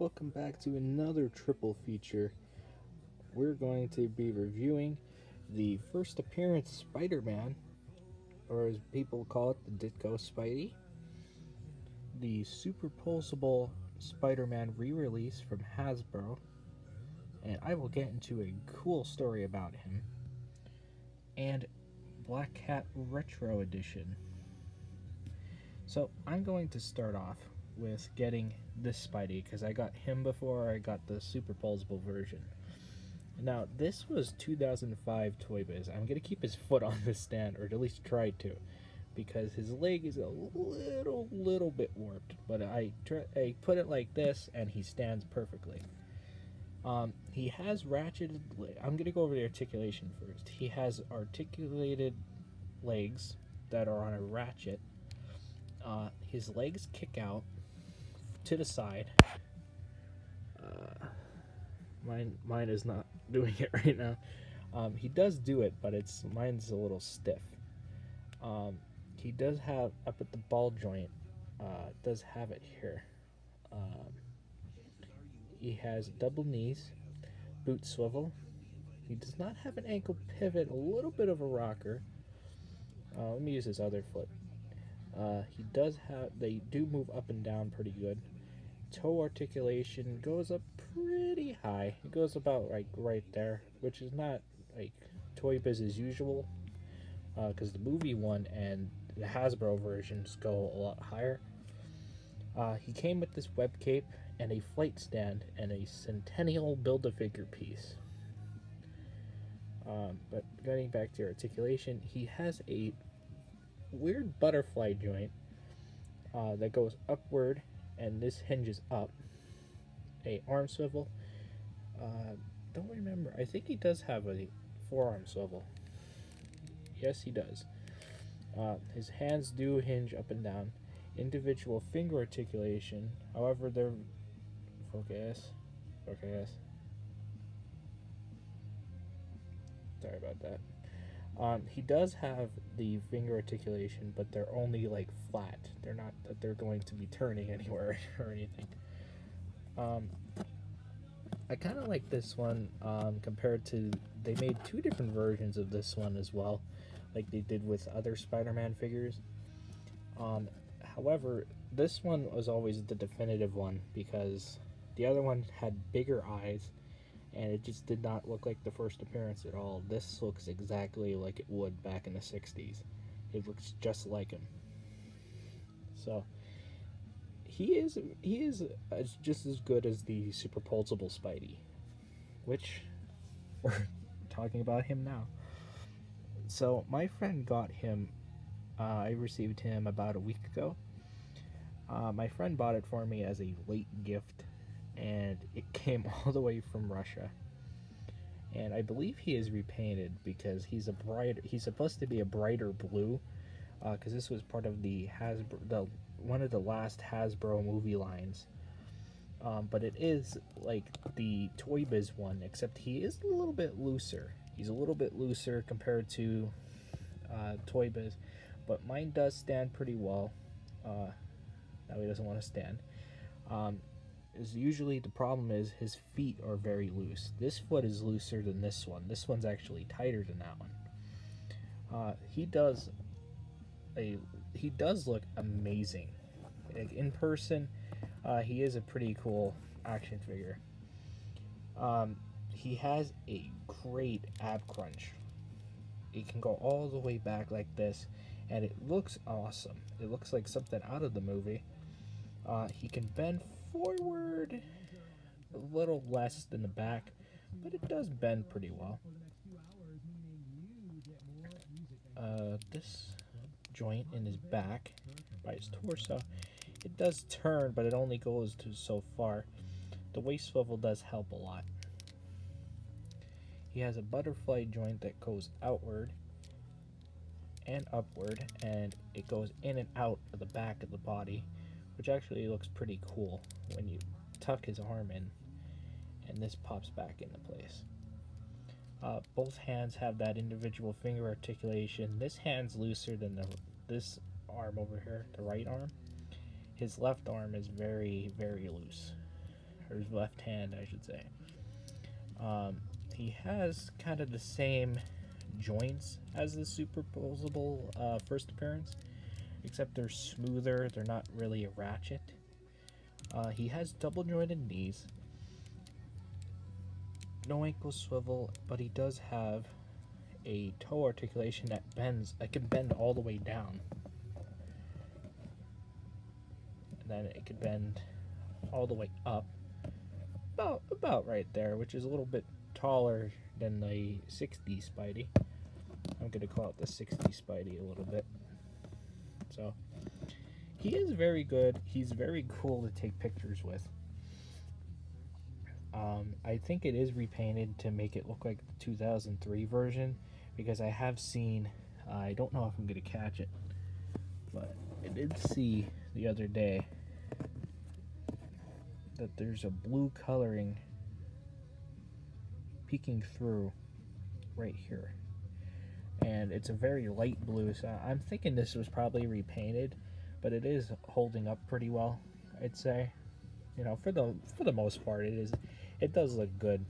Welcome back to another triple feature. We're going to be reviewing the first appearance Spider-Man, or as people call it, the Ditko Spidey, the Super Poseable Spider-Man re-release from Hasbro, and I will get into a cool story about him, and Black Cat Retro Edition. So I'm going to start off with getting this Spidey because I got him before I got the Superposable version. Now, this was 2005 Toy Biz. I'm going to keep his foot on this stand, or at least try to, because his leg is a little bit warped. But I put it like this, and he stands perfectly. He has ratcheted. I'm going to go over the articulation first. He has articulated legs that are on a ratchet. His legs kick out to the side. Mine is not doing it right now. He does do it, but mine's a little stiff. He does have up at the ball joint. Does have it here. He has double knees, boot swivel. He does not have an ankle pivot. A little bit of a rocker. Let me use his other foot. He does have. They do move up and down pretty good. Toe articulation goes up pretty high. It goes about like right there, which is not like Toy Biz's usual, because the movie one and the Hasbro versions go a lot higher. He came with this web cape and a flight stand and a Centennial Build-A-Figure piece. But getting back to articulation, he has a weird butterfly joint that goes upward, and this hinges up. A arm swivel. Don't remember. I think he does have a forearm swivel. Yes, he does. His hands do hinge up and down. Individual finger articulation. However, they're focus. Sorry about that. He does have the finger articulation, but they're only like flat. They're not that they're going to be turning anywhere or anything. I kind of like this one compared to, they made two different versions of this one as well, like they did with other Spider-Man figures. However, this one was always the definitive one because the other one had bigger eyes and it just did not look like the first appearance at all. This looks exactly like it would back in the 60s. It looks just like him. So he is just as good as the Superposable Spidey, which we're talking about him now. So my friend got him. I received him about a week ago. My friend bought it for me as a late gift, and it came all the way from Russia. And I believe he is repainted because he's supposed to be a brighter blue, because this was part of the one of the last Hasbro movie lines. But it is like the Toy Biz one, except he is a little bit looser. He's a little bit looser compared to Toy Biz, but mine does stand pretty well. Now he doesn't want to stand. Is usually the problem is his feet are very loose. This foot is looser than this one. This one's actually tighter than that one. He does look amazing. Like in person, he is a pretty cool action figure. He has a great ab crunch. It can go all the way back like this, and it looks awesome. It looks like something out of the movie. He can bend forward a little less than the back, but it does bend pretty well. This joint in his back, by his torso, it does turn, but it only goes to so far. The waist swivel does help a lot. He has a butterfly joint that goes outward and upward, and it goes in and out of the back of the body, which actually looks pretty cool when you tuck his arm in and this pops back into place. Both hands have that individual finger articulation. This hand's looser than this arm over here, the right arm. His left arm is very, very loose. Or or his left hand, I should say. He has kind of the same joints as the Super Poseable first appearance, except they're smoother. They're not really a ratchet. He has double jointed knees, no ankle swivel, but he does have a toe articulation that bends. It can bend all the way down, and then it could bend all the way up, about right there, which is a little bit taller than the 60 Spidey. I'm gonna call it the 60 Spidey a little bit. So he is very good. He's very cool to take pictures with. I think it is repainted to make it look like the 2003 version, because I have seen, I don't know if I'm going to catch it, but I did see the other day that there's a blue coloring peeking through right here. And it's a very light blue, so I'm thinking this was probably repainted, but it is holding up pretty well, I'd say. You know, for the most part, it does look good.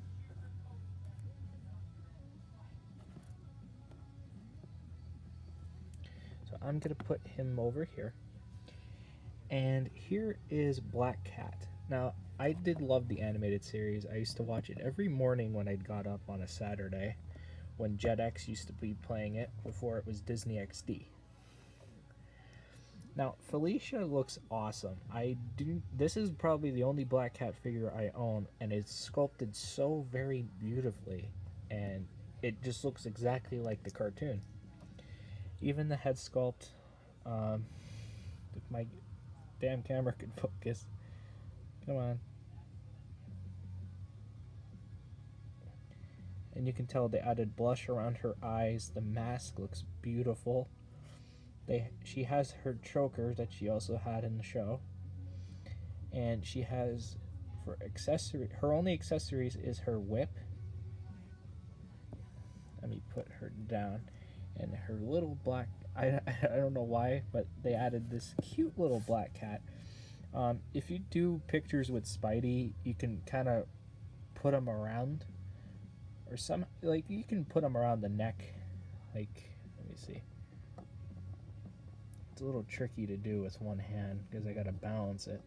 So I'm gonna put him over here. And here is Black Cat. Now, I did love the animated series. I used to watch it every morning when I got up on a Saturday, when Jetix used to be playing it before it was Disney XD. Now, Felicia looks awesome. This is probably the only Black Cat figure I own, and it's sculpted so very beautifully, and it just looks exactly like the cartoon. Even the head sculpt, if my damn camera could focus. Come on. And you can tell they added blush around her eyes. The mask looks beautiful. She has her choker that she also had in the show. And she has, for accessory, her only accessories is her whip. Let me put her down. And her little black, I don't know why, but they added this cute little black cat. If you do pictures with Spidey, you can kind of put him around, or you can put him around the neck. Like, let me see. It's a little tricky to do with one hand because I gotta balance it.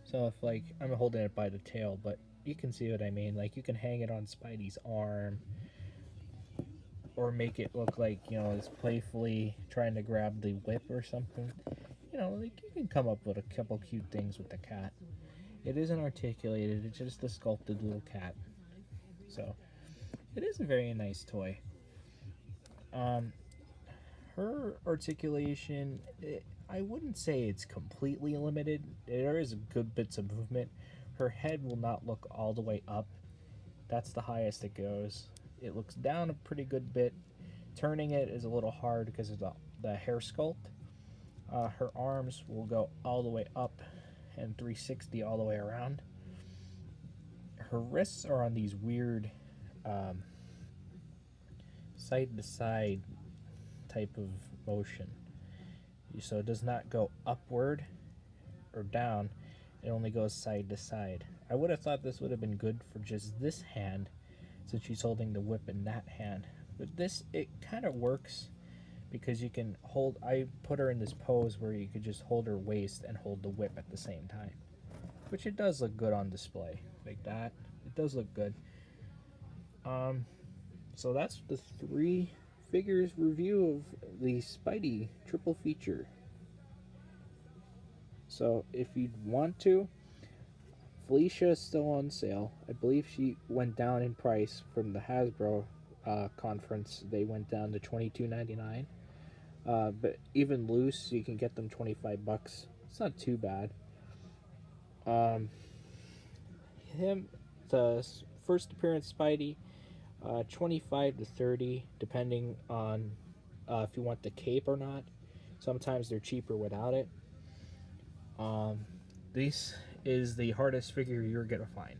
So if, like, I'm holding it by the tail, but you can see what I mean. Like, you can hang it on Spidey's arm, or make it look like, you know, it's playfully trying to grab the whip or something. You know, like, you can come up with a couple cute things with the cat. It isn't articulated, it's just a sculpted little cat. So, it is a very nice toy. Her articulation, I wouldn't say it's completely limited. There is good bits of movement. Her head will not look all the way up. That's the highest it goes. It looks down a pretty good bit. Turning it is a little hard because of the hair sculpt. Her arms will go all the way up and 360 all the way around. Her wrists are on these weird side-to-side type of motion. So it does not go upward or down. It only goes side to side. I would have thought this would have been good for just this hand, since she's holding the whip in that hand. But this, it kind of works because you can hold, I put her in this pose where you could just hold her waist and hold the whip at the same time, which it does look good on display like that. It does look good. So that's the 3 figures review of the Spidey triple feature. So if you'd want to, Felicia is still on sale. I believe she went down in price from the Hasbro conference. They went down to $22.99. But even loose, you can get them $25. It's not too bad. The first appearance Spidey, 25 to 30, depending on if you want the cape or not. Sometimes they're cheaper without it. This is the hardest figure you're gonna find.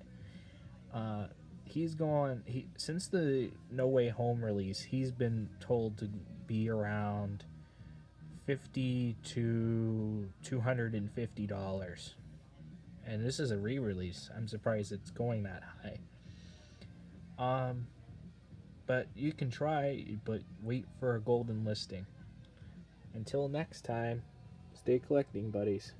Since the No Way Home release, he's been told to be around $150 to $250. And this is a re-release. I'm surprised it's going that high. But you can try, but wait for a golden listing. Until next time, stay collecting, buddies.